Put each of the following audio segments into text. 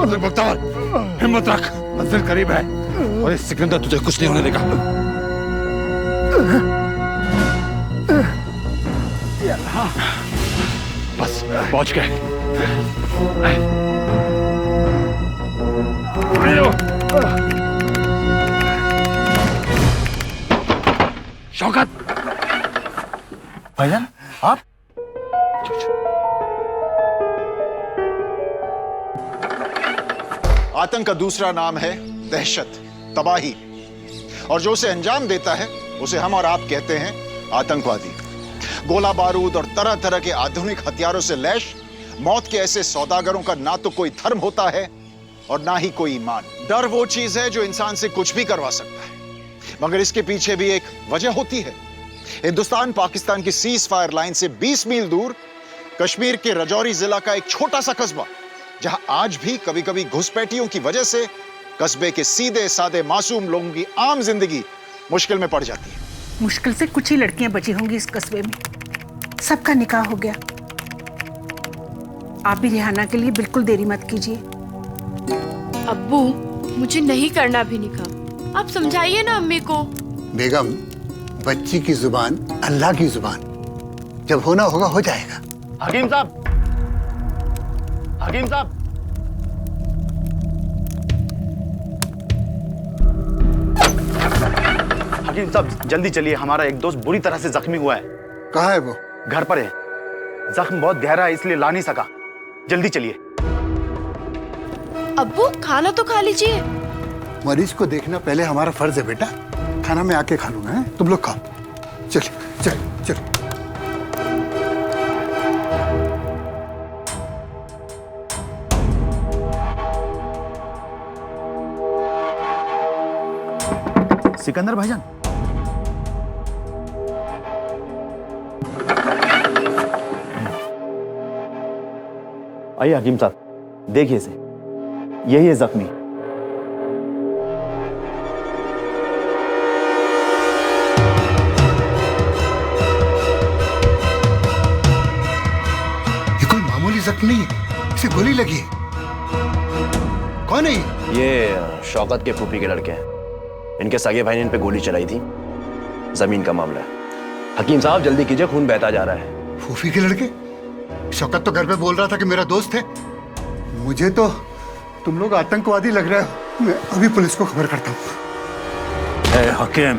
मुख्तार, हिम्मत रख, मंजिल करीब है और इस सिकंदर तुझे कुछ नहीं होने देगा। बस पहुंच गए। शौकत, भाईजान आप? आतंक का दूसरा नाम है दहशत, तबाही, और जो उसे अंजाम देता है उसे हम और आप कहते हैं आतंकवादी। गोला बारूद और तरह तरह के आधुनिक हथियारों से लैश मौत के ऐसे सौदागरों का ना तो कोई धर्म होता है और ना ही कोई ईमान। डर वो चीज है जो इंसान से कुछ भी करवा सकता है, मगर इसके पीछे भी एक वजह होती है। हिंदुस्तान पाकिस्तान की सीज फायर लाइन से 20 मील दूर कश्मीर के राजौरी जिला का एक छोटा सा कस्बा, जहां आज भी कभी कभी घुसपैठियों की वजह से कस्बे के सीधे साधे मासूम लोगों की आम जिंदगी मुश्किल में पड़ जाती है। मुश्किल से कुछ ही लड़कियां बची होंगी इस कस्बे में, सबका निकाह हो गया। आप भी रिहाना के लिए बिल्कुल देरी मत कीजिए। अब्बू, मुझे नहीं करना भी निकाह, आप समझाइए ना अम्मी को। बेगम, बच्ची की जुबान अल्लाह की जुबान, जब होना होगा हो जाएगा। हकीम साहब, हकीम साहब, हकीम साहब जल्दी चलिए, हमारा एक दोस्त बुरी तरह से जख्मी हुआ है। कहाँ है वो? घर पर है, जख्म बहुत गहरा है इसलिए ला नहीं सका। जल्दी चलिए। अब्बू, खाना तो खा लीजिए। मरीज को देखना पहले हमारा फर्ज है बेटा, खाना मैं आके खा लूंगा, है? तुम लोग खाओ। चल चल चल। सिकंदर भाईजान, आइए हकीम साहब, देखिए इसे, यही है जख्मी। ये कोई मामूली जख्म नहीं है, इसे गोली लगी है। कौन है ये शौकत के फूफी के लड़के हैं। इनके सगे भाई ने इन पे गोली चलाई थी। जमीन का मामला है। हकीम साहब जल्दी कीजिए, खून बहता जा रहा है। फूफी के लड़के? शौकत तो घर पे बोल रहा था कि मेरा दोस्त है। मुझे तो तुम लोग आतंकवादी लग रहे हो। मैं अभी पुलिस को खबर करता हूँ। हकीम,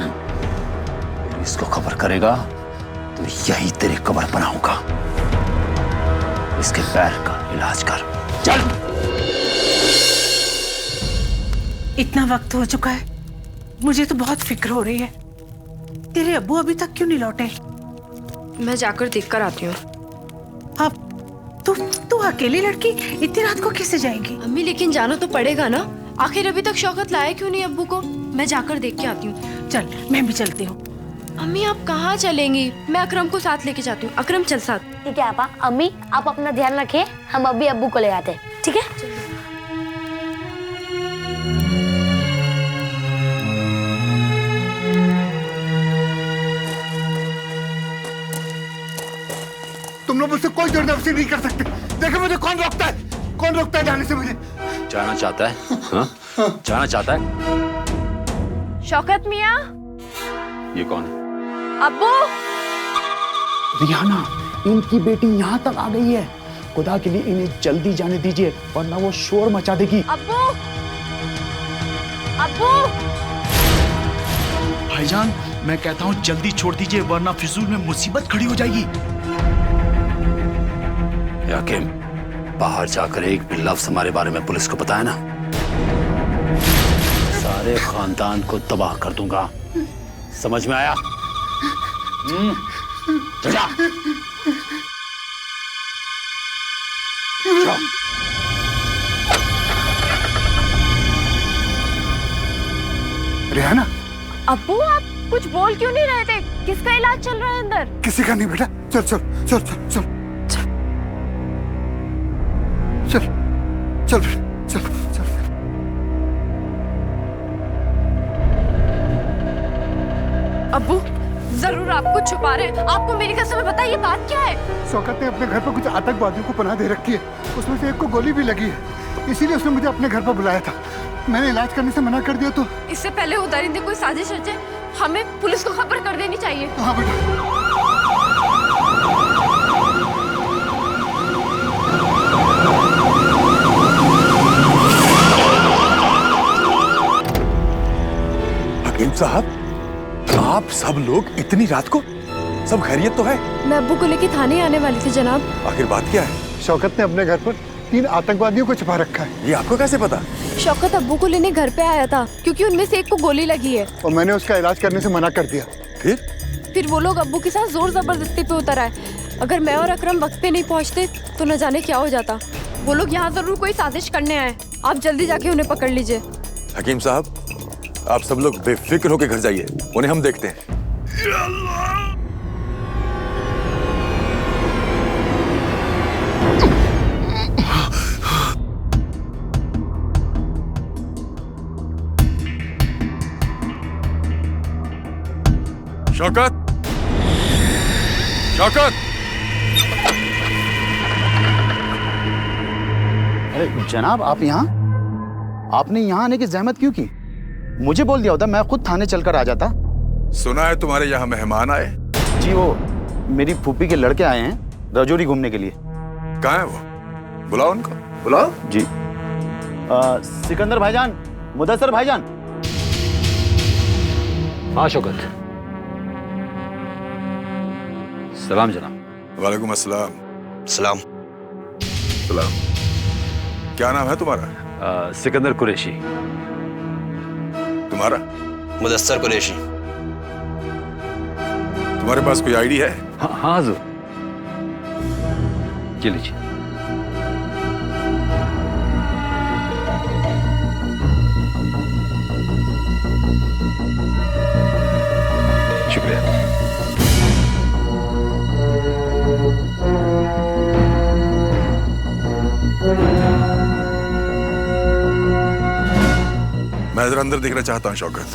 इसको खबर करेगा तो यही तेरी कब्र बनाऊंगा। इसके पैर का इलाज कर। चल। इतना वक्त हो चुका है, मुझे तो बहुत फिक्र हो रही है। तेरे अब्बू अभी तक क्यों नहीं लौटे? मैं जाकर देखकर आती हूँ। अब तू अकेली लड़की इतनी रात को कैसे जाएगी? अम्मी, लेकिन जाना तो पड़ेगा ना। आखिर अभी तक शौकत लाया क्यों नहीं अब्बू को? मैं जाकर देख के आती हूँ। चल, मैं भी चलती हूँ। अम्मी, आप कहाँ चलेंगी? मैं अकरम को साथ लेके जाती हूँ। अकरम चल साथ। ठीक है आपा। अम्मी, आप अपना ध्यान रखिए, हम अभी अब्बू को ले आते हैं, ठीक है? तुम लोग मुझसे कोई जबरदस्ती नहीं कर सकते। देखो मुझे कौन रोकता है, कौन रोकता है जाने से मुझे। जाना चाहता है? हाँ? जाना चाहता है? शौकत मियाँ। ये कौन है? अब्बू। रिहाना, इनकी बेटी यहाँ तक आ गई है। खुदा के लिए इन्हें जल्दी जाने दीजिए, वरना वो शोर मचा देगी। अब्बू, अब्बू। भाईजान, मैं कहता हूँ जल्दी छोड़ दीजिए, वरना फिजूल में मुसीबत खड़ी हो जाएगी। हकीम, बाहर जाकर एक भी लफ्ज हमारे बारे में पुलिस को बताया ना, सारे खानदान को तबाह कर दूंगा। समझ में आया? जा। रिहाना। अब्बू, आप कुछ बोल क्यों नहीं रहे थे? किसका इलाज चल रहा है अंदर? किसी का नहीं बेटा। चल चल चल चल चल चल चल चल चल। अब्बू, जरूर आपको छुपा रहे हैं। आपको मेरी कसम है, बताइए बात क्या है? शौकत ने अपने घर पर कुछ आतंकवादियों को पनाह दे रखी है। उसमें से एक को गोली भी लगी है। इसीलिए उसने मुझे अपने घर पर बुलाया था। मैंने इलाज करने से मना कर दिया तो। इससे पहले उतारिंदे कोई साजिश रचे, हमें पुलिस को खबर कर देनी चाहिए। हाँ बेटा। हकीम साहब, आप सब लोग इतनी रात को, सब खैरियत तो है? मैं अब्बू को लेके थाने आने वाली थी जनाब। आखिर बात क्या है? शौकत ने अपने घर पर 3 आतंकवादियों को छिपा रखा है। ये आपको कैसे पता? शौकत अब्बू को लेने घर पे आया था क्योंकि उनमें से एक को गोली लगी है और मैंने उसका इलाज करने से मना कर दिया। फिर वो लोग अब्बू के साथ जोर जबरदस्ती पे उतर आए। अगर मैं और अकरम वक्त पे नहीं पहुंचते तो न जाने क्या हो जाता। वो लोग यहाँ जरूर कोई साजिश करने आए। आप जल्दी जाके उन्हें पकड़ लीजिए। हकीम साहब, आप सब लोग बेफिक्र होकर घर जाइए, उन्हें हम देखते हैं। शौकत, शौकत! अरे जनाब, आप यहाँ? आपने यहाँ आने की जहमत क्यों की? मुझे बोल दिया होता, मैं खुद थाने चलकर आ जाता। सुना है तुम्हारे यहाँ मेहमान आए? जी, वो मेरी फूफी के लड़के आए हैं रजौरी घूमने के लिए। कहाँ है वो? बुलाओ उनको, बुलाओ। जी। सिकंदर भाईजान, मुदस्सर भाईजान। हाँ शौकत। सलाम जनाब। वालेकुम अस्सलाम। सलाम। सलाम। क्या नाम है तुम्हारा? सिकंदर कुरैशी। तुम्हारा? मुदस्सर कुरैशी। तुम्हारे पास कोई आईडी है? हाँ हुजूर। ये लीजिए। शुक्रिया। मैं जरा अंदर देखना चाहता हूँ शौकत।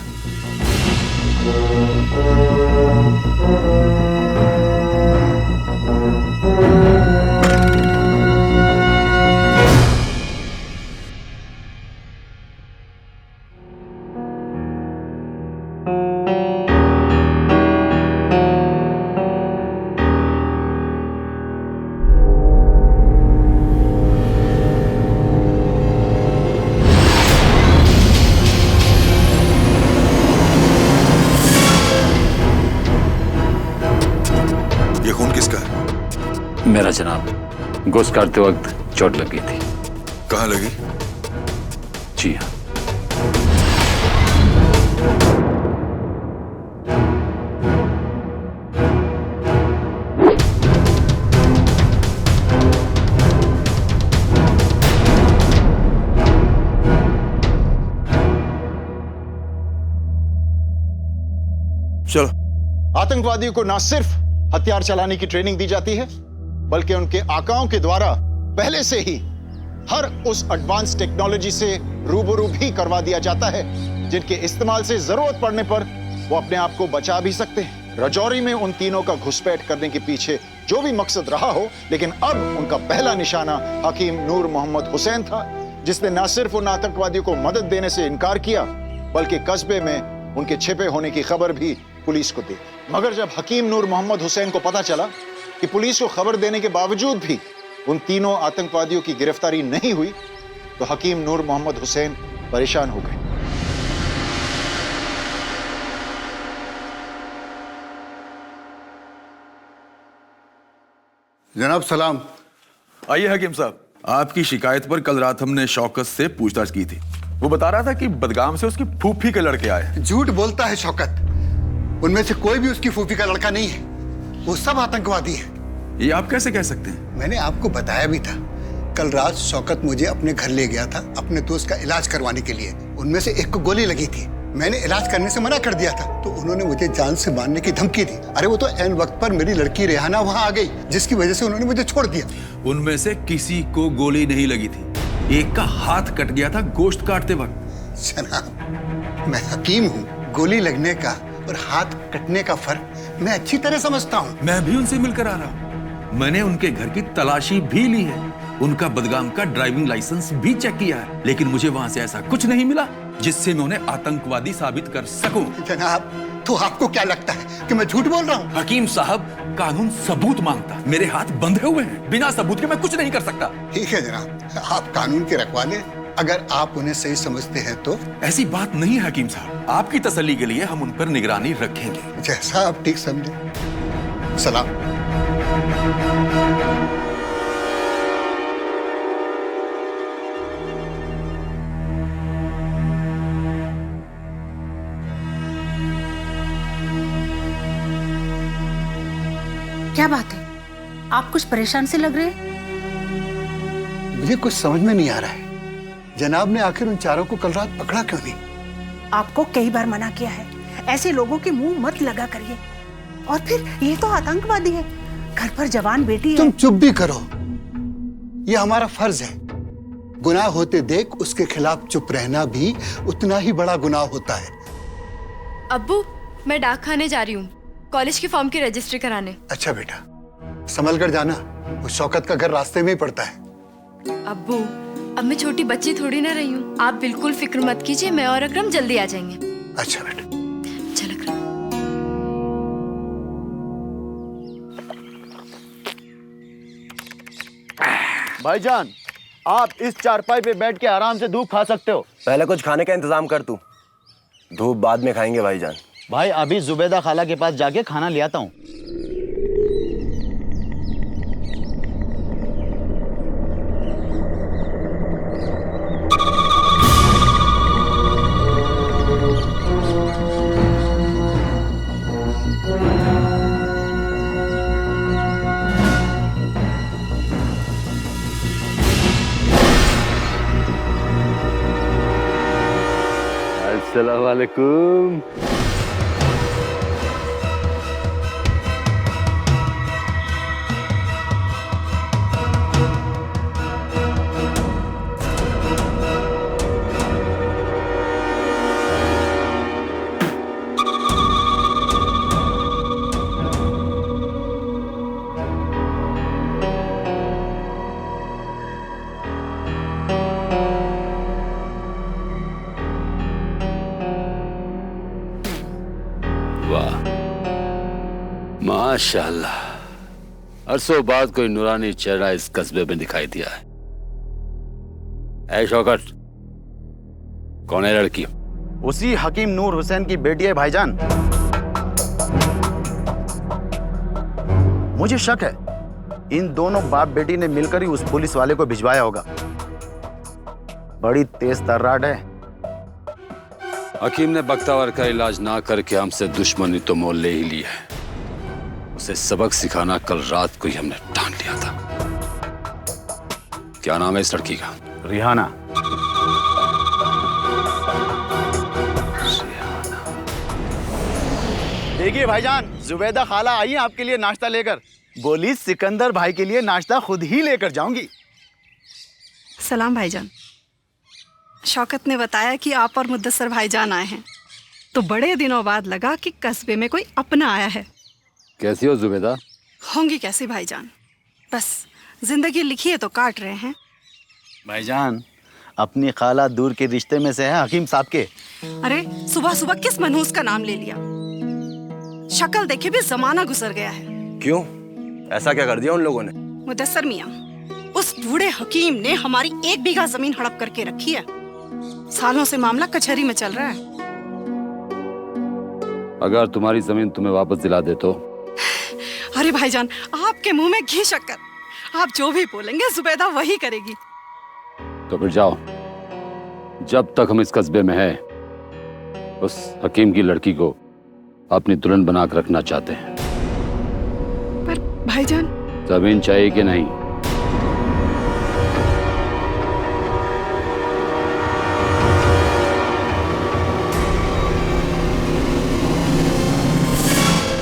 ये खून किसका है? मेरा जनाब, गोश्त काटते वक्त चोट लग गई थी। कहाँ लगी? जी हाँ। चलो। आतंकवादियों को ना सिर्फ हथियार चलाने की ट्रेनिंग दी जाती है, बल्कि उनके आकाओं के द्वारा पहले से ही हर उस एडवांस टेक्नोलॉजी से रूबरू भी करवा दिया जाता है जिनके इस्तेमाल से जरूरत पड़ने पर वो अपने आप को बचा भी सकते हैं। रजौरी में उन तीनों का घुसपैठ करने के पीछे जो भी मकसद रहा हो, लेकिन अब उनका पहला निशाना हकीम नूर मोहम्मद हुसैन था, जिसने न सिर्फ उन आतंकवादियों को मदद देने से इनकार किया, बल्कि कस्बे में उनके छिपे होने की खबर भी पुलिस को दी। मगर जब हकीम नूर मोहम्मद हुसैन को पता चला कि पुलिस को खबर देने के बावजूद भी उन तीनों आतंकवादियों की गिरफ्तारी नहीं हुई, तो हकीम नूर मोहम्मद हुसैन परेशान हो गए। जनाब सलाम। आइए हकीम साहब, आपकी शिकायत पर कल रात हमने शौकत से पूछताछ की थी। वो बता रहा था कि बदगाम से उसकी फूफी के लड़के आए। झूठ बोलता है शौकत। उनमें से कोई भी उसकी फूफी का लड़का नहीं है। वो सब आतंकवादी है। ये आप कैसे कह सकते हैं? मैंने आपको बताया भी था। कल रात शौकत मुझे अपने घर ले गया था अपने दोस्त का इलाज करवाने के लिए। उनमें से एक को गोली लगी थी। मैंने इलाज करने से मना कर दिया था तो उन्होंने मुझे जान से मारने की धमकी दी। अरे वो तो ऐन वक्त पर मेरी लड़की रेहाना वहां आ गई, जिसकी वजह से उन्होंने मुझे छोड़ दिया। उनमें से किसी को गोली नहीं लगी थी, एक का हाथ कट गया था गोश्त काटते वक्त। जनाब, मैं हकीम हूँ। गोली लगने का और हाथ कटने का फर्क मैं अच्छी तरह समझता हूँ। मैं भी उनसे मिलकर आ रहा हूँ। मैंने उनके घर की तलाशी भी ली है। उनका बदगाम का ड्राइविंग लाइसेंस भी चेक किया है, लेकिन मुझे वहां से ऐसा कुछ नहीं मिला जिससे मैं उन्हें आतंकवादी साबित कर सकूं। जनाब, तो आपको क्या लगता है कि मैं झूठ बोल रहा हूँ? हकीम साहब, कानून सबूत मांगता है, मेरे हाथ बंधे हुए हैं, बिना सबूत के मैं कुछ नहीं कर सकता। ठीक है जनाब, आप कानून के रखवाले, अगर आप उन्हें सही समझते हैं तो। ऐसी बात नहीं है हकीम साहब, आपकी तसल्ली के लिए हम उन पर निगरानी रखेंगे। जैसा आप ठीक समझे। सलाम। क्या बात है, आप कुछ परेशान से लग रहे हैं। मुझे कुछ समझ में नहीं आ रहा है, जनाब ने आखिर उन चारों को कल रात पकड़ा क्यों नहीं? आपको कई बार मना किया है, ऐसे लोगों के मुंह मत लगा करिए। और फिर ये तो आतंकवादी है, घर पर जवान बेटी है। तुम चुप भी करो, ये हमारा फर्ज है। गुनाह होते देख उसके खिलाफ चुप रहना भी उतना ही बड़ा गुनाह होता है। अब्बू, मैं डाक खाने जा रही हूँ कॉलेज के फॉर्म की रजिस्ट्री कराने। अच्छा बेटा, संभल कर जाना, वो शौकत का घर रास्ते में ही पड़ता है। अब्बू, अब मैं छोटी बच्ची थोड़ी ना रही हूँ, आप बिल्कुल फिक्र मत कीजिए, मैं और अकरम जल्दी आ जाएंगे। अच्छा बेटा। चल अकरम। भाईजान, आप इस चारपाई पे बैठ के आराम से धूप खा सकते हो। पहले कुछ खाने का इंतजाम कर तू, धूप बाद में खाएंगे भाईजान। भाई अभी जुबैदा खाला के पास जाके खाना ले आता हूँ। अस्सलाम वालेकुम। वाह, माशाअल्लाह, अरसों बाद कोई नूरानी चेहरा इस कस्बे में दिखाई दिया है। ऐ शौकत, कौन है लड़की? उसी हकीम नूर हुसैन की बेटी है भाईजान। मुझे शक है इन दोनों बाप बेटी ने मिलकर ही उस पुलिस वाले को भिजवाया होगा। बड़ी तेज तर्राट है। हकीम ने बख्तावर का इलाज ना करके हमसे दुश्मनी तो मोल ले ही ली है। उसे सबक सिखाना कल रात को ही हमने ठान लिया था। क्या नाम है इस लड़की का? रिहाना। देखिए भाईजान, जुबैदा खाला आई है आपके लिए नाश्ता लेकर। बोली सिकंदर भाई के लिए नाश्ता खुद ही लेकर जाऊंगी। सलाम भाईजान। शौकत ने बताया कि आप और मुद्दसर भाईजान आए हैं, तो बड़े दिनों बाद लगा कि कस्बे में कोई अपना आया है। कैसी हो जुबैदा? होंगी कैसी भाईजान, बस जिंदगी लिखी है तो काट रहे हैं। भाईजान, अपनी खाला दूर के रिश्ते में से है हकीम साहब के। अरे सुबह सुबह किस मनहूस का नाम ले लिया? शक्ल देखे भी जमाना गुजर गया है। क्यों, ऐसा क्या कर दिया उन लोगों ने? मुद्दसर मियाँ, उस बूढ़े हकीम ने हमारी 1 बीघा जमीन हड़प करके रखी है। सालों से मामला कचहरी में चल रहा है। अगर तुम्हारी जमीन तुम्हें वापस दिला दे तो? अरे भाईजान, आपके मुंह में घी शक्कर, आप जो भी बोलेंगे जुबैदा वही करेगी। तो फिर जाओ, जब तक हम इस कस्बे में हैं, उस हकीम की लड़की को अपनी दुल्हन बनाकर रखना चाहते हैं। पर भाईजान, जमीन चाहिए कि नहीं?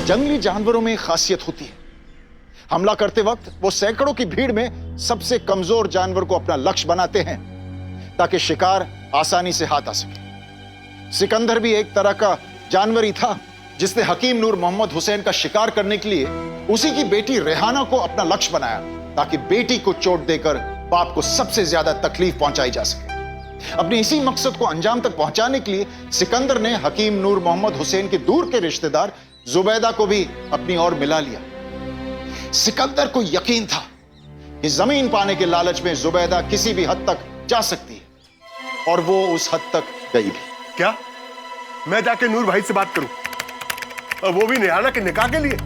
जंगली जानवरों में एक खासियत होती है, हमला करते वक्त वो सैकड़ों की भीड़ में सबसे कमजोर जानवर को अपना लक्ष्य बनाते हैं ताकि शिकार आसानी से हाथ आ सके। सिकंदर भी एक तरह का जानवर ही था जिसने हकीम नूर मोहम्मद हुसैन का शिकार करने के लिए उसी की बेटी रेहाना को अपना लक्ष्य बनाया ताकि बेटी को चोट देकर बाप को सबसे ज्यादा तकलीफ पहुंचाई जा सके। अपने इसी मकसद को अंजाम तक पहुंचाने के लिए सिकंदर ने हकीम नूर मोहम्मद हुसैन के दूर के रिश्तेदार जुबैदा को भी अपनी ओर मिला लिया। सिकंदर को यकीन था कि जमीन पाने के लालच में जुबैदा किसी भी हद तक जा सकती है, और वो उस हद तक गई भी। क्या मैं जाके नूर भाई से बात करूं, और वो भी निहाना के निकाह के लिए?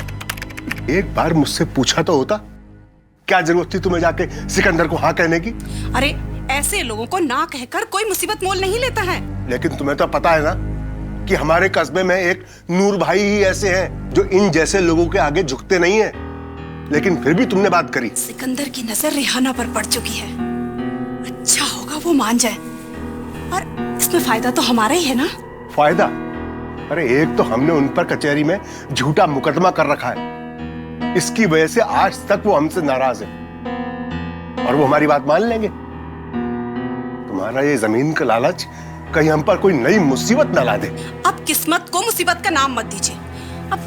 एक बार मुझसे पूछा तो होता। क्या जरूरत थी तुम्हें जाके सिकंदर को हाँ कहने की? अरे ऐसे लोगों को ना कहकर कोई मुसीबत मोल नहीं लेता है। लेकिन तुम्हें तो पता है ना कि हमारे कस्बे में एक नूर भाई ही ऐसे हैं जो इन जैसे लोगों के आगे झुकते नहीं हैं। लेकिन फिर भी तुमने बात करी। सिकंदर की नजर रिहाना पर पड़ चुकी है। अच्छा होगा वो मान जाए, और इसमें फायदा तो हमारा ही है ना। फायदा? अरे एक तो हमने उन पर कचहरी में झूठा मुकदमा कर रखा है, इसकी वजह से आज तक वो हमसे नाराज है, और वो हमारी बात मान लेंगे। तुम्हारा ये जमीन का लालच कहीं हम पर कोई नई मुसीबत न ला दे। अब किस्मत को मुसीबत का नाम मत दीजिए। अब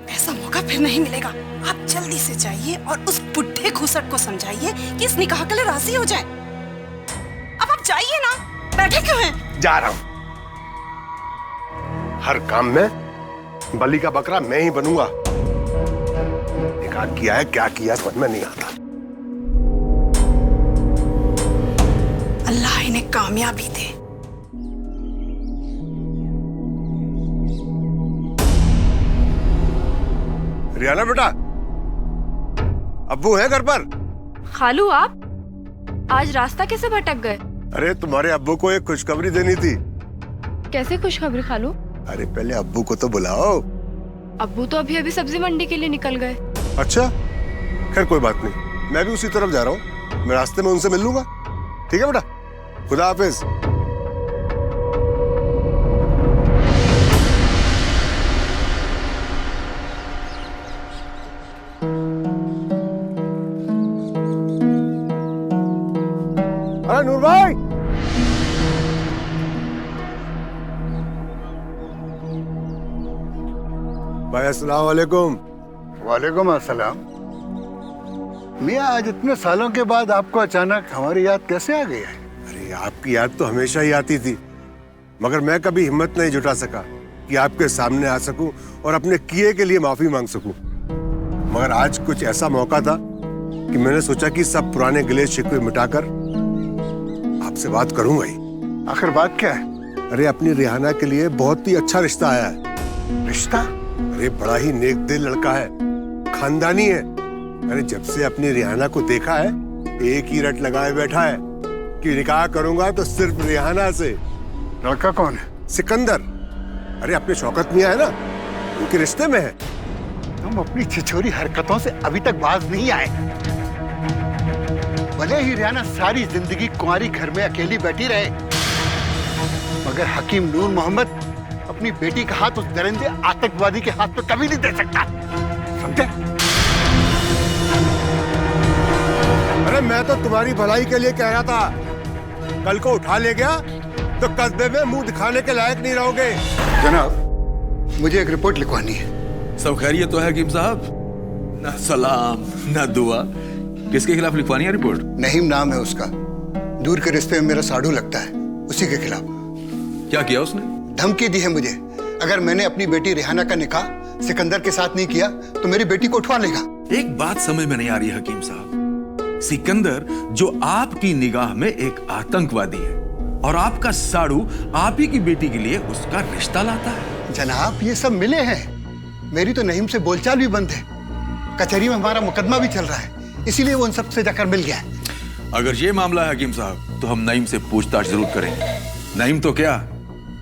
ऐसा मौका फिर नहीं मिलेगा। आप जल्दी से जाइए और उस बुढ़े घुसट को समझाइए कि इस निकाह के लिए राजी हो जाए। अब आप जाइए ना, बैठे क्यों हैं? जा रहा हूं। हर काम में बलि का बकरा मैं ही बनूंगा। निकाह किया है, क्या किया समझ में नहीं आता। अल्लाह इन्हें कामयाबी दे। रियाना बेटा, अब्बू है घर पर? खालू आप आज रास्ता कैसे भटक गए? अरे तुम्हारे अब्बू को एक खुशखबरी देनी थी। कैसे खुशखबरी खालू? अरे पहले अब्बू को तो बुलाओ। अब्बू तो अभी अभी सब्जी मंडी के लिए निकल गए। अच्छा, खैर कोई बात नहीं, मैं भी उसी तरफ जा रहा हूँ। मैं रास्ते में उनसे मिल लूंगा। ठीक है बेटा, खुदा हाफिज। अरे नूर भाई, भाई अस्सलाम वालेकुम। वालेकुम अस्सलाम। मियाँ, आज इतने सालों के बाद आपको अचानक हमारी याद कैसे आ गई है? अरे आपकी याद तो हमेशा ही आती थी, मगर मैं कभी हिम्मत नहीं जुटा सका कि आपके सामने आ सकूं और अपने किए के लिए माफी मांग सकूं। मगर आज कुछ ऐसा मौका था कि मैंने सोचा कि सब पुराने गिले शिकवे मिटाकर आपसे बात करूंगा ही। आखिर बात क्या है? अरे अपनी रिहाना के लिए बहुत ही अच्छा रिश्ता आया है। रिश्ता? अरे बड़ा ही नेक दिल लड़का है, खानदानी है। अरे जब से अपनी रिहाना को देखा है, एक ही रट लगाए बैठा है कि निकाह करूंगा तो सिर्फ रिहाना से। लड़का कौन है? सिकंदर। अरे अपने शौकत मियां है ना, उनके रिश्ते में है। तुम अपनी छिछोरी हरकतों से अभी तक बाज नहीं आए। भले ही रिहाना सारी जिंदगी कुंवारी घर में अकेली बैठी रहे, मगर हकीम नूर मोहम्मद अपनी बेटी का हाथ उस दरिंदे आतंकवादी के हाथ में कभी नहीं दे सकता, समझे? अरे मैं तो तुम्हारी भलाई के लिए कह रहा था, कल को उठा ले गया तो कस्बे में मुंह दिखाने के लायक नहीं रहोगे। जनाब, मुझे एक रिपोर्ट लिखवानी है। सब खैरियत तो है हकीम साहब? ना सलाम ना दुआ। किसके खिलाफ लिखवानी है रिपोर्ट? नहीम नाम है उसका, दूर के रिश्ते में मेरा साढ़ू लगता है, उसी के खिलाफ। क्या किया उसने? धमकी दी है मुझे, अगर मैंने अपनी बेटी रिहाना का निकाह सिकंदर के साथ नहीं किया तो मेरी बेटी को उठवा लेगा। एक बात समझ में नहीं आ रही हकीम साहब, सिकंदर जो आपकी निगाह में एक आतंकवादी है और आपका साड़ू आप ही की बेटी के लिए उसका रिश्ता लाता है। जनाब, ये सब मिले हैं। मेरी तो नहीम से बोलचाल भी बंद है, कचहरी में हमारा मुकदमा भी चल रहा है, इसीलिए वो उन सबसे जाकर मिल गया है। अगर ये मामला है हकीम साहब, तो हम नईम से पूछताछ जरूर करेंगे। नईम तो क्या,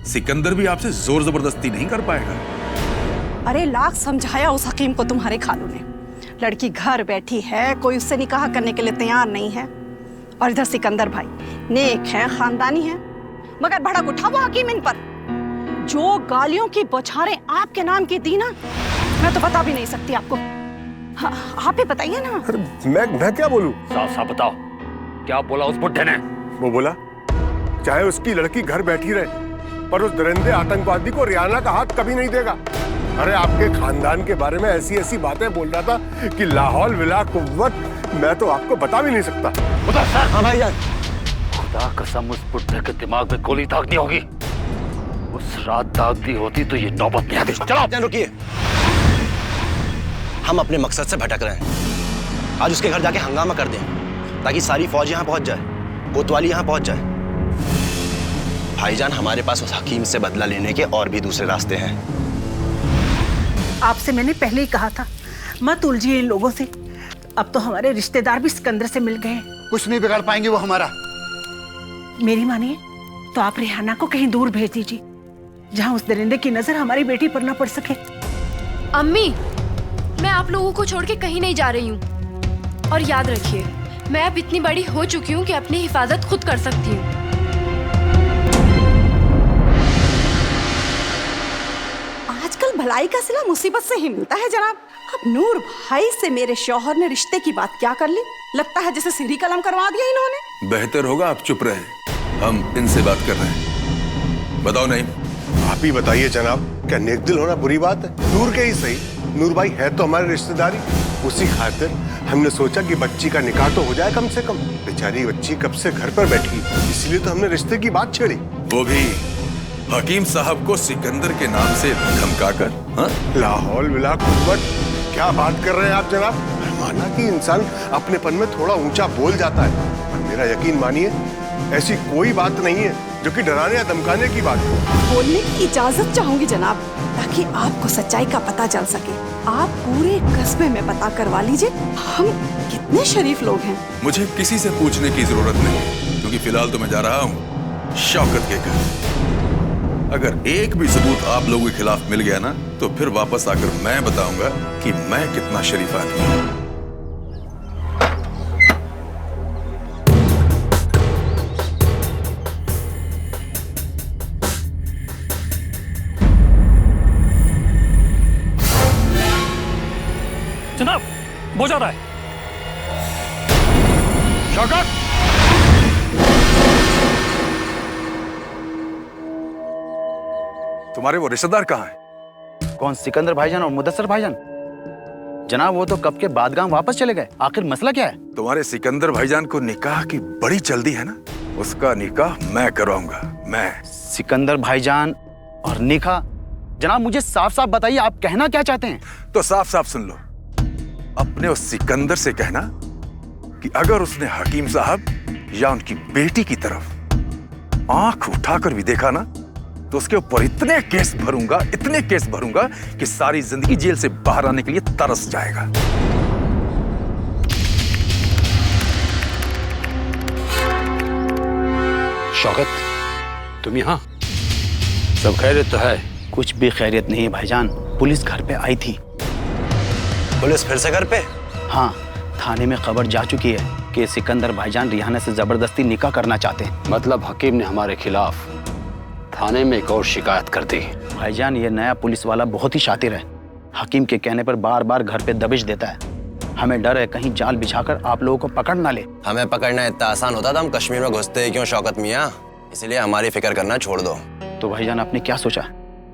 सिकंदर भी आपसे जोर जबरदस्ती नहीं कर पाएगा। अरे लाख समझाया उस हकीम को तुम्हारे खालू ने, लड़की घर बैठी है, कोई उससे निकाह करने के लिए तैयार नहीं है। और इधर सिकंदर भाई नेक है, खानदानी है, मगर भड़क उठा वो हकीम इन पर। जो गालियों की बौछारें आपके नाम की दी ना, मैं तो बता भी नहीं सकती आपको। आप ही बताइए ना। मैं क्या बोलूं? साफ साफ बताओ, क्या बोला उस बुड्ढे ने? वो बोला चाहे उसकी लड़की घर बैठी रहे, पर उस दरिंदे आतंकवादी को रिहाना का हाथ कभी नहीं देगा। अरे आपके खानदान के बारे में ऐसी ऐसी बातें बोल रहा था कि लाहौल विला कुव्वत मैं तो आपको बता भी नहीं सकता। हाँ भाईजान। खुदा कसम उस बुड्ढे के दिमाग में गोली दाग दी होगी। उस रात दाग दी होती तो ये नौबत नहीं आती। चलो रुकिए, हम अपने मकसद से भटक रहे हैं। आज उसके घर जाके हंगामा कर दें ताकि सारी फौज यहाँ पहुंच जाए, कोतवाली यहाँ पहुंच जाए। भाईजान, हमारे पास उस हकीम से बदला लेने के और भी दूसरे रास्ते हैं। आपसे मैंने पहले ही कहा था मत उलझिए इन लोगों से। अब तो हमारे रिश्तेदार भी सिकंदर से मिल गए। कुछ नहीं बिगाड़ पाएंगे वो हमारा। मेरी मानिए तो आप रेहाना को कहीं दूर भेज दीजिए, जहां उस दरिंदे की नजर हमारी बेटी पर ना पड़ सके। अम्मी, मैं आप लोगों को छोड़ के कहीं नहीं जा रही हूँ। और याद रखिए, मैं अब इतनी बड़ी हो चुकी हूँ कि अपनी हिफाजत खुद कर सकती हूँ। आजकल भलाई का सिला मुसीबत से ही मिलता है जनाब। अब नूर भाई से मेरे शौहर ने रिश्ते की बात क्या कर ली? लगता है जैसे सीढ़ी कलम करवा दिया इन्होंने। बेहतर होगा आप चुप रहे, हम इनसे बात कर रहे हैं। बताओ नहीं। आप ही बताइए जनाब, क्या नेक दिल होना बुरी बात है? दूर के ही सही, नूर भाई है तो हमारी रिश्तेदारी। उसी खातिर हमने सोचा कि बच्ची का निकाह तो हो जाए कम से कम। बेचारी बच्ची कब से घर पर बैठी, इसलिए तो हमने रिश्ते की बात छेड़ी। वो भी हकीम साहब को सिकंदर के नाम से धमकाकर। हाँ? लाहौल विला कुव्वत, क्या बात कर रहे हैं आप जनाब? माना कि इंसान अपनेपन में थोड़ा ऊंचा बोल जाता है, पर मेरा यकीन मानिए ऐसी कोई बात नहीं है जो कि डराने या धमकाने की बात हो। बोलने की इजाजत चाहूंगी जनाब, ताकि आपको सच्चाई का पता चल सके। आप पूरे कस्बे में पता करवा लीजिए हम कितने शरीफ लोग हैं। मुझे किसी से पूछने की जरूरत नहीं, क्योंकि फिलहाल तो मैं जा रहा हूँ शौकत के घर। अगर एक भी सबूत आप लोगों के खिलाफ मिल गया ना, तो फिर वापस आकर मैं बताऊंगा कि मैं कितना शरीफ आदमी हूं। जनाब, वो जा रहा है। शौकत! तुम्हारे वो रिश्तेदार कहाँ हैं? कौन, सिकंदर भाईजान और मुदस्सर भाईजान? जनाब वो तो कब के बाद गांव वापस चले गए। आखिर मसला क्या है? तुम्हारे सिकंदर भाईजान को निकाह की बड़ी जल्दी है ना, उसका निकाह मैं करवाऊंगा। मैं। सिकंदर भाईजान और निकाह? जनाब मुझे साफ साफ बताइए, आप कहना क्या चाहते हैं? तो साफ साफ सुन लो। अपने उस सिकंदर से कहना कि अगर उसने हकीम साहब या उनकी बेटी की तरफ आंख उठाकर भी देखा ना, तो उसके ऊपर इतने केस भरूंगा कि सारी जिंदगी जेल से बाहर आने के लिए तरस जाएगा। शौकत, तुम यहाँ? सब खैरियत तो है? कुछ भी खैरियत नहीं है भाईजान। पुलिस घर पे आई थी। पुलिस फिर से घर पे? हाँ, थाने में खबर जा चुकी है कि सिकंदर भाईजान रिहाना से जबरदस्ती निकाह करना चाहते हैं। मतलब हकीम ने हमारे खिलाफ थाने में एक और शिकायत कर दी। भाईजान ये नया पुलिस वाला बहुत ही शातिर है। हकीम के कहने पर बार बार घर पे दबिश देता है। हमें डर है कहीं जाल बिछाकर आप लोगों को पकड़ ना ले। हमें पकड़ना इतना आसान होता था हम कश्मीर में घुसते क्यों शौकत मियाँ? इसलिए हमारी फिक्र करना छोड़ दो। तो भाईजान आपने क्या सोचा?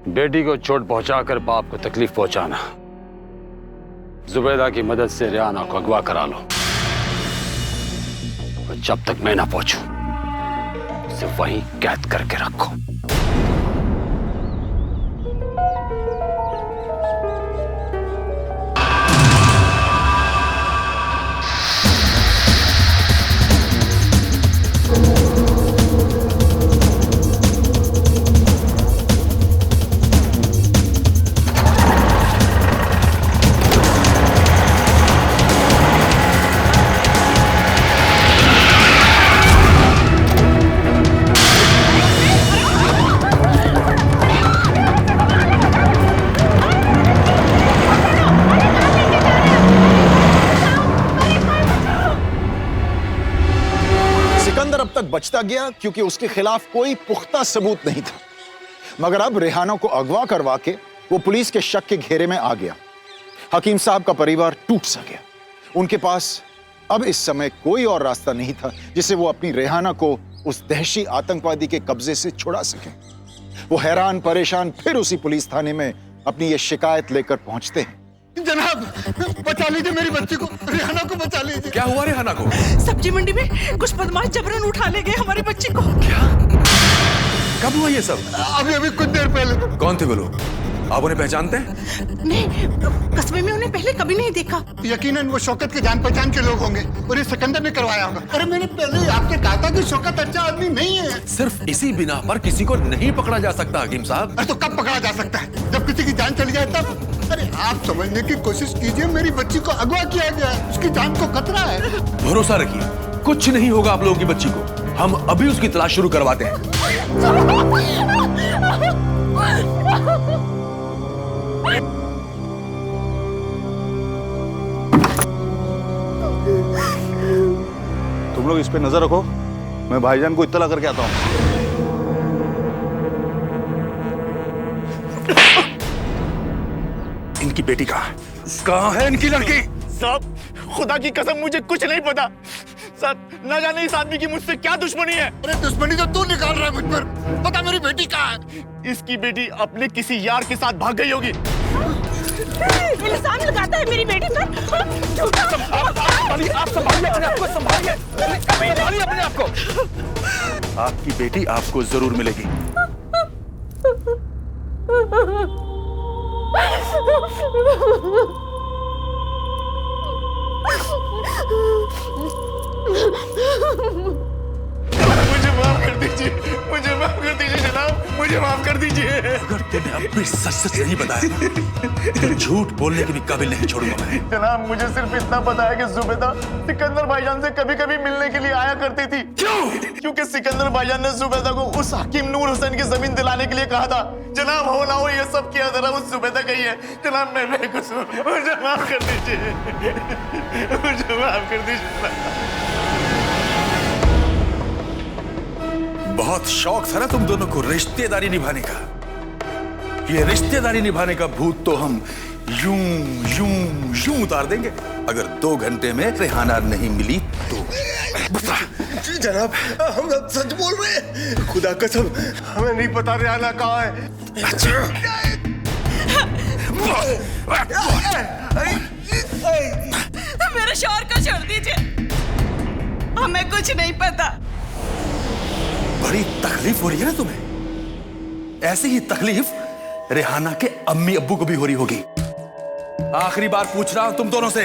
बेटी को चोट पहुंचाकर बाप को तकलीफ पहुंचाना। जुबैदा की मदद से रेहाना को अगवा करा लो, और जब तक मैं ना पहुंचूं उसे वहीं कैद करके रखो। बचता गया क्योंकि उसके खिलाफ कोई पुख्ता सबूत नहीं था। मगर अब रेहाना को अगवा करवा के वो पुलिस के शक के घेरे में आ गया। हकीम साहब का परिवार टूट सा गया। उनके पास अब इस समय कोई और रास्ता नहीं था जिसे वो अपनी रेहाना को उस दहशी आतंकवादी के कब्जे से छुड़ा सके। वो हैरान परेशान फिर उसी पुलिस थाने में अपनी ये शिकायत लेकर पहुंचते हैं। जनाब, बचा लीजिए मेरी बच्ची को, रेहाना को बचा लीजिए। क्या हुआ रेहाना को? सब्जी मंडी में कुछ बदमाश जबरन उठा ले गए हमारी बच्ची को। क्या? कब हुआ ये सब? अभी अभी कुछ देर पहले। कौन थे वो लोग? आप उन्हें पहचानते हैं? नहीं, कस्बे में उन्हें पहले कभी नहीं देखा। यकीनन वो शौकत के जान पहचान के लोग होंगे और ये सिकंदर ने करवाया होगा। अरे मैंने पहले ही आपसे कहा था कि शौकत अच्छा आदमी नहीं है। सिर्फ इसी बिना पर किसी को नहीं पकड़ा जा सकता हकीम साहब। अरे तो कब पकड़ा जा सकता है? जब किसी की जान चली जाए तब। अरे आप समझने की कोशिश कीजिए, मेरी बच्ची को अगवा किया गया है, उसकी जान को खतरा है। भरोसा रखिए, कुछ नहीं होगा आप लोगों की बच्ची को। हम अभी उसकी तलाश शुरू करवाते हैं। तुम लोग इस पे नजर रखो, मैं भाईजान को इत्तला करके आता हूँ। इनकी बेटी कहाँ है इनकी लड़की? साहब, खुदा की कसम मुझे कुछ नहीं पता। साहब, न जाने इस आदमी की मुझसे क्या दुश्मनी है। अरे दुश्मनी तो तू निकाल रहा है मुझ पर। पता मेरी बेटी कहाँ है? इसकी बेटी अपने किसी यार के साथ भाग गई होगी। इल्जाम लगाता है मेरी बेटी पर। आप संभालिए अपने आप को, संभालिए अपने आप को। आपकी बेटी आपको जरूर मिलेगी। मुझे माफ कर दीजिए, मुझे माफ कर दीजिए जनाब, मुझे माफ कर दीजिए। अगर तूने अब भी सच सच नहीं बताया तो झूठ बोलने के भी काबिल नहीं छोड़ूंगा मैं। जनाब, मुझे सिर्फ इतना पता है कि जुबैदा सिकंदर भाईजान से कभी कभी मिलने के लिए आया करती थी। क्यों? क्योंकि सिकंदर भाईजान ने जुबैदा को उस हकीम नूर हुसैन की जमीन दिलाने के लिए कहा था। जनाब, हो ना हो ये सब किया जरा उस जुबैदा का ही है। जनाब, मैं बेकसूर, मुझे माफ कर दीजिए, मुझे माफ कर दीजिए। बहुत शौक था ना तुम दोनों को रिश्तेदारी निभाने का। ये रिश्तेदारी निभाने का भूत तो हम यूं यूं यूं उतार देंगे। अगर 2 घंटे में रेहाना नहीं मिली तो। बता जनाब, हम सच बोल रहे हैं, खुदा कसम हमें नहीं पता रेहाना कहाँ है। मेरे शौहर को छोड़ दीजिए, हमें कुछ नहीं पता। बड़ी तकलीफ हो रही है ना तुम्हें? ऐसी ही तकलीफ रेहाना के अम्मी अब्बू को भी हो रही होगी। आखिरी बार पूछ रहा हूं तुम दोनों से,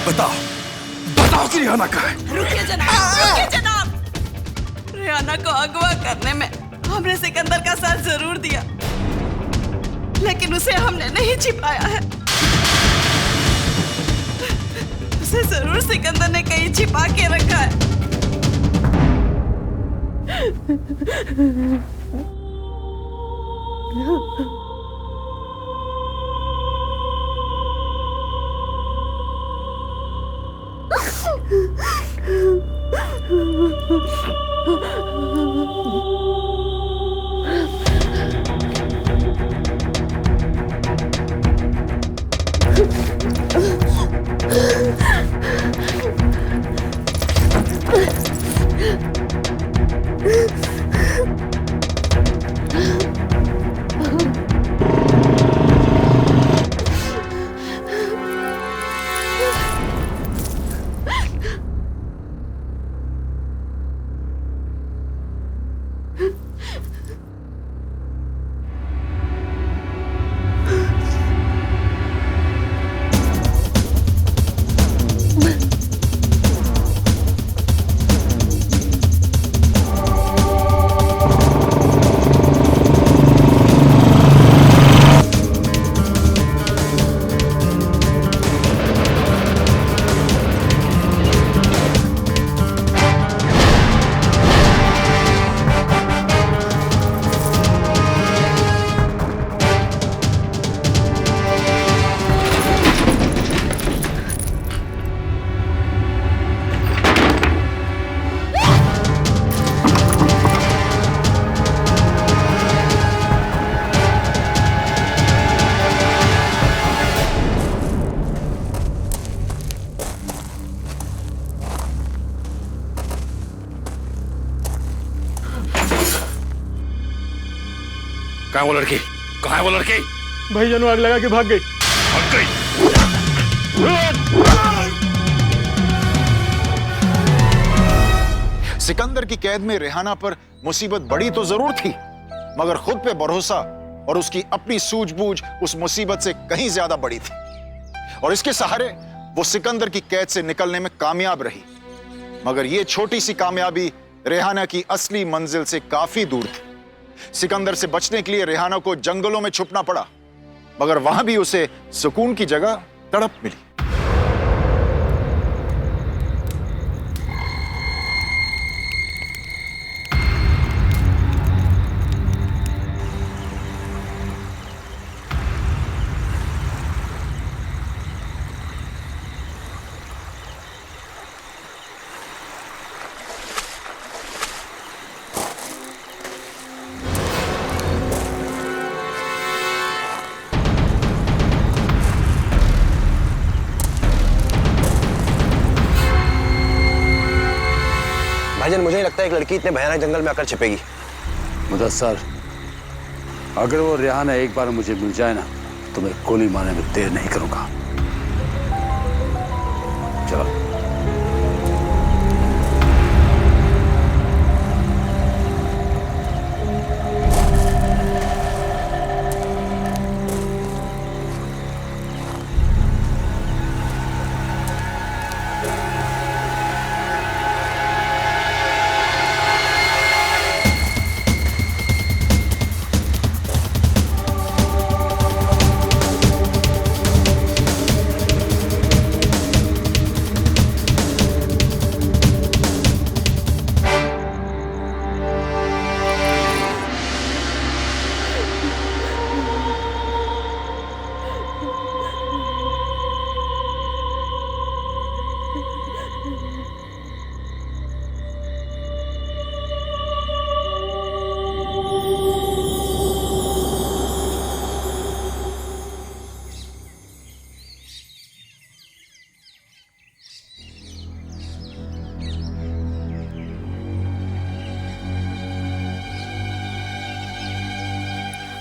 बताओ कि रेहाना कहाँ है? रुकिए जनाब, रेहाना को अगवा करने में हमने सिकंदर का साथ जरूर दिया, लेकिन उसे हमने नहीं छिपाया है। उसे जरूर सिकंदर ने कहीं छिपा के रखा है। कहाँ वो लड़की? कहाँ है वो लड़की? भाईजान आग लगा के भाग गई। भाग गई। सिकंदर की कैद में रेहाना पर मुसीबत बड़ी तो जरूर थी, मगर खुद पे भरोसा और उसकी अपनी सूझबूझ उस मुसीबत से कहीं ज्यादा बड़ी थी। और इसके सहारे वो सिकंदर की कैद से निकलने में कामयाब रही। मगर ये छोटी सी कामयाबी रेहाना की असली मंजिल से काफी दूर थी। सिकंदर से बचने के लिए रेहाना को जंगलों में छुपना पड़ा, मगर वहां भी उसे सुकून की जगह तड़प मिली। भाईजान, मुझे नहीं लगता एक लड़की इतने भयानक जंगल में आकर छिपेगी। मुदस्सर, अगर वो रेहाना एक बार मुझे मिल जाए ना तो मैं गोली मारने में देर नहीं करूंगा। चलो।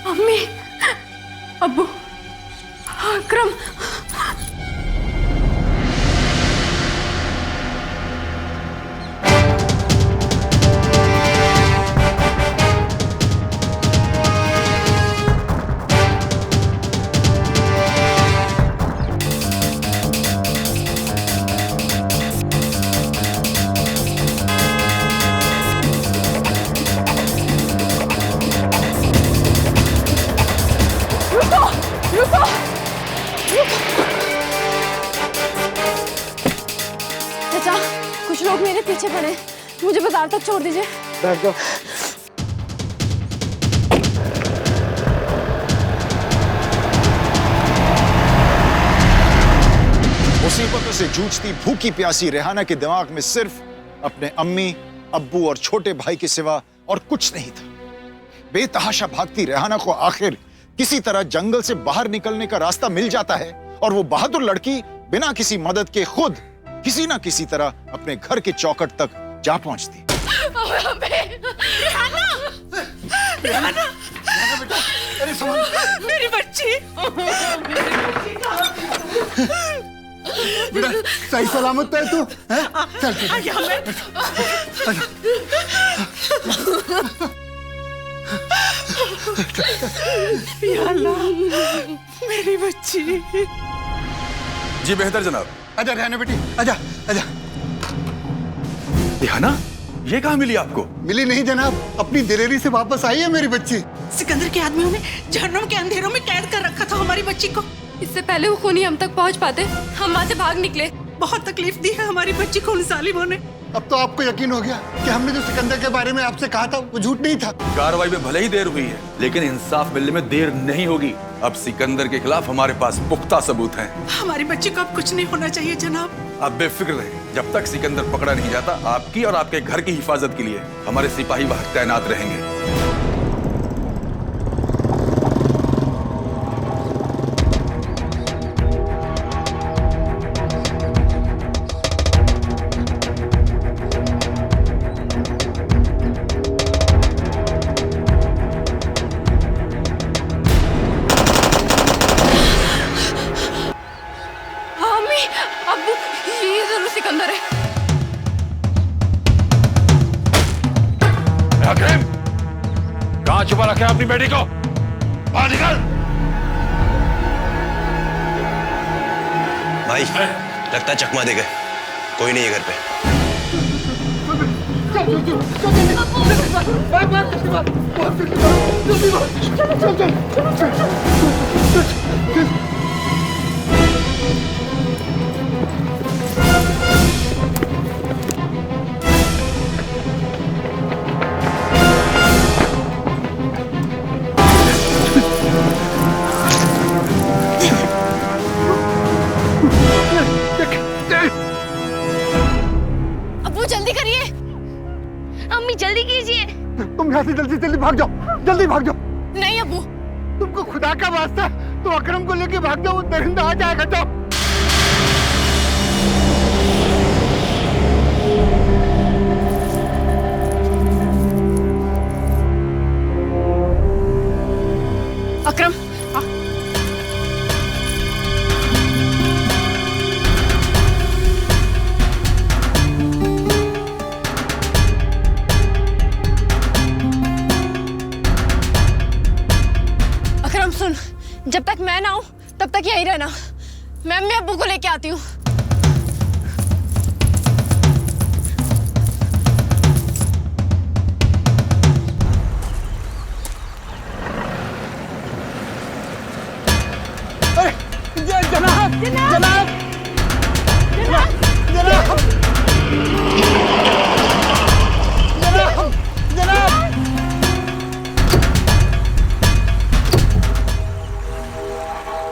अम्मी, अब्बू, अकरम। चाचा, कुछ लोग मेरे पीछे पड़े, मुझे बाजार तक छोड़ दीजिए। बैठ जाओ। मुसीबतों से जूझती भूखी प्यासी रेहाना के दिमाग में सिर्फ अपने अम्मी, अब्बू और छोटे भाई के सिवा और कुछ नहीं था। बेतहाशा भागती रेहाना को आखिर किसी तरह जंगल से बाहर निकलने का रास्ता मिल जाता है और वो बहादुर लड़की बिना किसी मदद के खुद किसी ना किसी तरह अपने घर के चौखट तक जा पहुंचती। मेरी बच्ची, बेटा सही सलामत तो है तू? चल या अल्लाह, मेरी बच्ची। जी बेहतर जनाब। आजा रेहाना बेटी, आजा आजा। रेहाना, ये कहाँ मिली आपको? मिली नहीं जनाब, अपनी दिलेरी से वापस आई है मेरी बच्ची। सिकंदर के आदमियों ने जहन्नुम के अंधेरों में कैद कर रखा था हमारी बच्ची को। इससे पहले वो खूनी हम तक पहुंच पाते, हम वहां से भाग निकले। बहुत तकलीफ दी है हमारी बच्ची को उन जालिमों ने। अब तो आपको यकीन हो गया कि हमने जो सिकंदर के बारे में आपसे कहा था वो झूठ नहीं था। कार्रवाई में भले ही देर हुई है, लेकिन इंसाफ मिलने में देर नहीं होगी। अब सिकंदर के खिलाफ हमारे पास पुख्ता सबूत हैं। हमारी बच्ची को अब कुछ नहीं होना चाहिए जनाब। आप बेफिक्र रहें, जब तक सिकंदर पकड़ा नहीं जाता आपकी और आपके घर की हिफाजत के लिए हमारे सिपाही वहां तैनात रहेंगे। छुपा रखा है अपनी बेटी को? बाहर निकल। भाई लगता है चकमा दे गए, कोई नहीं है घर पे। अब्बू जल्दी करिए। अम्मी जल्दी कीजिए। तुम यहाँ से जल्दी जल्दी भाग जाओ, जल्दी भाग जाओ। नहीं अब्बू, तुमको खुदा का वास्ता तो अकरम को लेके भाग जाओ, वो दरिंदा आ जाएगा। जाओ। अकरम अकरम सुन, जब तक मैं ना आऊं तब तक यहीं रहना। मैं अम्मी अब्बू को लेके आती हूँ। जनाब जनाब जनाब जनाब जनाब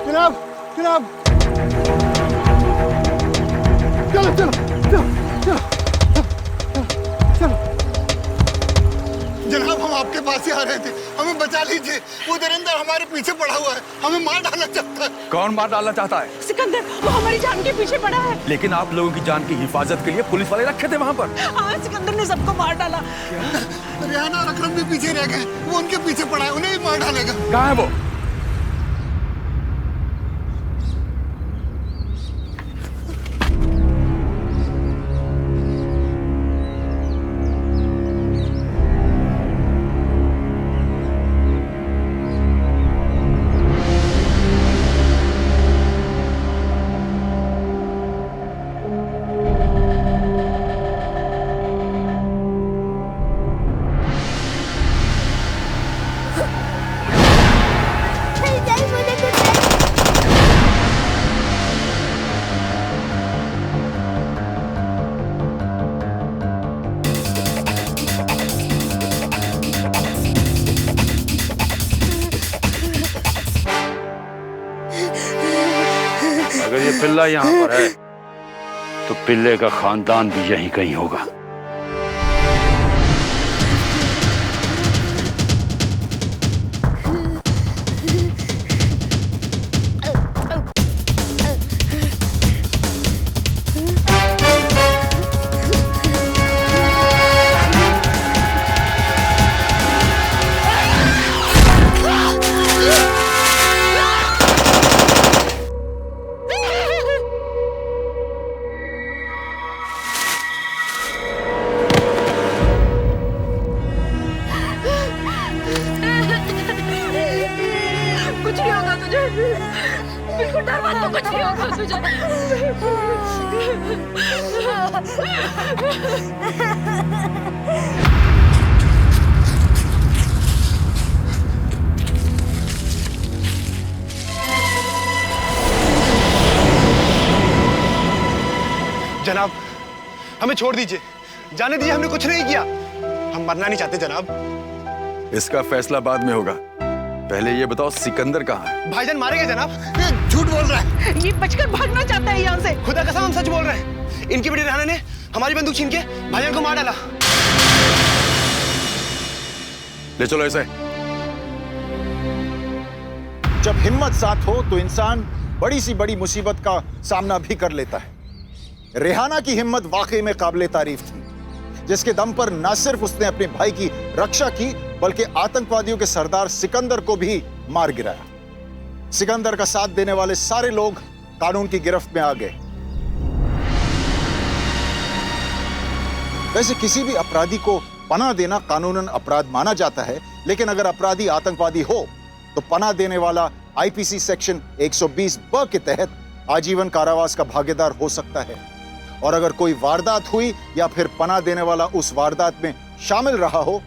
जनाब जनाब जनाब चलो चलो चलो चलो चलो। जनाब हम आपके पास ही आ रहे थे, हमें बचा लीजिए। वो दरिंदा हमारे पीछे पड़ा हुआ है, हमें मार डालना चाहता है। कौन मार डालना चाहता है? सिकंदर, वो हमारी जान के पीछे पड़ा है। लेकिन आप लोगों की जान की हिफाजत के लिए पुलिस वाले रखे थे वहां पर। हाँ, सिकंदर ने सबको मार डाला। रेहाना और अकरम भी पीछे रह गए, वो उनके पीछे पड़ा है, उन्हें भी मार डालेगा। कहाँ है वो? अगर ये पिल्ला यहाँ पर है तो पिल्ले का खानदान भी यहीं कहीं होगा। कुछ नहीं होगा तुझे, बिल्कुल डर मत, तो कुछ नहीं होगा तुझे। जनाब हमें छोड़ दीजिए, जाने दीजिए, हमने कुछ नहीं किया। हम मरना नहीं चाहते जनाब। इसका फैसला बाद में होगा, पहले ये बताओ सिकंदर कहाँ है? भाईजान मारे गए जनाब। ये झूठ बोल रहा है। ये बचकर भागना चाहता है यहाँ से। खुदा कसम हम सच बोल रहे हैं। इनकी बेटी रेहाना ने हमारी बंदूक छीन के भाईजान को मार डाला। ले चलो इसे। जब हिम्मत साथ हो तो इंसान बड़ी सी बड़ी मुसीबत का सामना भी कर लेता है। रेहाना की हिम्मत वाकई में काबिले तारीफ थी, जिसके दम पर न सिर्फ उसने अपने भाई की रक्षा की बल्कि आतंकवादियों के सरदार सिकंदर को भी मार गिराया। सिकंदर का साथ देने वाले सारे लोग कानून की गिरफ्त में आ गए। वैसे किसी भी अपराधी को पनाह देना कानूनन अपराध माना जाता है, लेकिन अगर अपराधी आतंकवादी हो तो पनाह देने वाला आईपीसी सेक्शन 120 ब के तहत आजीवन कारावास का भागीदार हो सकता है। और अगर कोई वारदात हुई या फिर पनाह देने वाला उस वारदात में शामिल रहा हो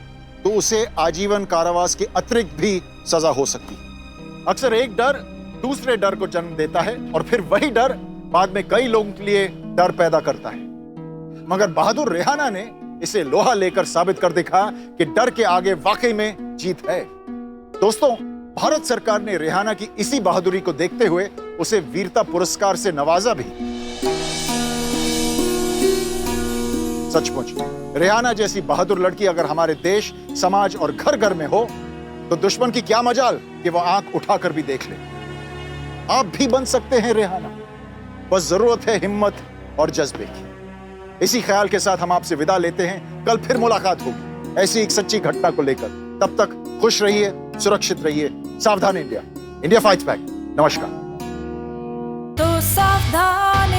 तो उसे आजीवन कारावास के अतिरिक्त भी सजा हो सकती है। अक्सर एक डर दूसरे डर को जन्म देता है और फिर वही डर बाद में कई लोगों के लिए डर पैदा करता है। मगर बहादुर रेहाना ने इसे लोहा लेकर साबित कर दिखा कि डर के आगे वाकई में जीत है। दोस्तों, भारत सरकार ने रेहाना की इसी बहादुरी को देखते हुए उसे वीरता पुरस्कार से नवाजा भी। सचमुच रेहाना जैसी बहादुर लड़की अगर हमारे देश, समाज और घर घर में हो तो दुश्मन की क्या मजाल कि वो आंख उठाकर भी देख ले। आप भी बन सकते हैं रेहाना, बस जरूरत है हिम्मत और जज्बे की। इसी ख्याल के साथ हम आपसे विदा लेते हैं। कल फिर मुलाकात होगी ऐसी एक सच्ची घटना को लेकर। तब तक खुश रहिए, सुरक्षित रहिए। सावधान इंडिया, इंडिया फाइट्स बैक। नमस्कार। तो सावधान